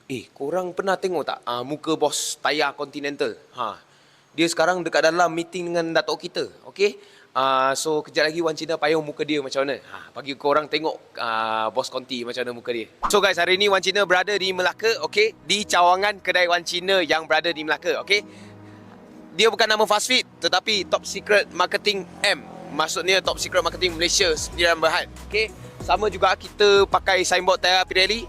Korang pernah tengok tak muka bos Tayar Continental? Dia sekarang dekat dalam meeting dengan datuk kita. Okay? So, kejap lagi Wan Cina payung muka dia macam mana. Bagi korang tengok bos Conti macam mana muka dia. So guys, hari ni Wan Cina berada di Melaka. Okay? Di cawangan kedai Wan Cina yang berada di Melaka. Okay? Dia bukan nama fast food, tetapi Top Secret Marketing M. Maksudnya Top Secret Marketing Malaysia Sdn Bhd. Okay? Sama juga kita pakai signboard Tayar Pirelli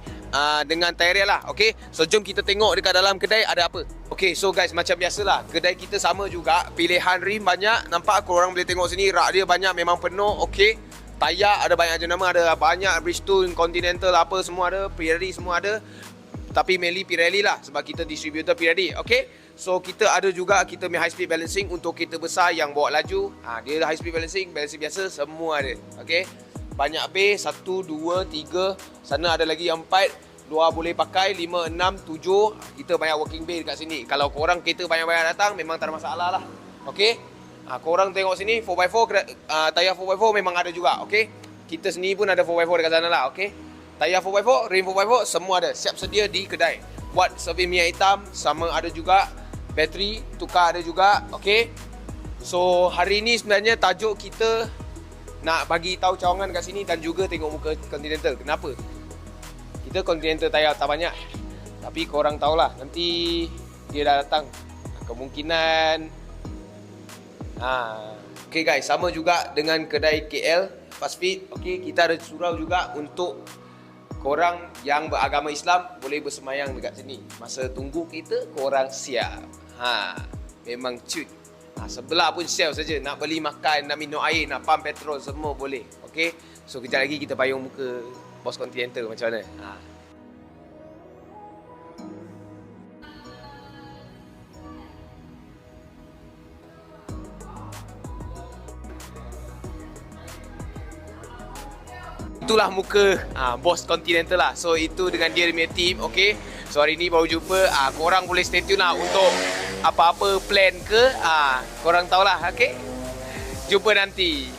dengan Tayar lah. Okay? So jom kita tengok dekat dalam kedai ada apa. Okay, so guys, macam biasalah, kedai kita sama juga. Pilihan rim banyak. Nampak korang boleh tengok sini, rak dia banyak, memang penuh. Okay? Tayar ada banyak jenama, ada banyak Bridgestone, Continental apa semua ada, Pirelli semua ada. Tapi mainly Pirelli lah, sebab kita distributor Pirelli. Okay? So kita ada juga, kita punya high speed balancing untuk kereta besar yang bawa laju. Dia high speed balancing, balancing biasa semua ada. Okay? Banyak bay, 1, 2, 3. Sana ada lagi yang 4. Luar boleh pakai 5, 6, 7. Kita banyak working bay dekat sini. Kalau korang kereta banyak-banyak datang, memang tak ada masalah lah. Okay? Korang tengok sini 4x4, tayar 4x4 memang ada juga. Okay? Kita sendiri pun ada 4x4 dekat sana lah. Okay? Tayar 4x4, rim 4x4 semua ada. Siap sedia di kedai. Buat servis minyak hitam sama ada juga. Bateri tukar ada juga. Okay? So hari ni sebenarnya tajuk kita nak bagi tahu cawangan kat sini dan juga tengok muka Continental. Kenapa? Kita Continental tayar tak banyak, tapi korang tahulah nanti dia dah datang, kemungkinan okay guys, sama juga dengan kedai KL Fast Feed. Okay, kita ada surau juga untuk korang yang beragama Islam boleh bersemayang dekat sini. Masa tunggu kita, korang siap. Memang cut. Sebelah pun sel saja. Nak beli makan, nak minum air, nak pump petrol, semua boleh. Okay, so kejap lagi kita payung muka bos Continental macam mana. Itulah muka bos Continental lah. So itu dengan dia punya team. Okay, so hari ni baru jumpa. Korang boleh stay tune lah untuk apa-apa plan ke. Korang tahulah. Okay, jumpa nanti.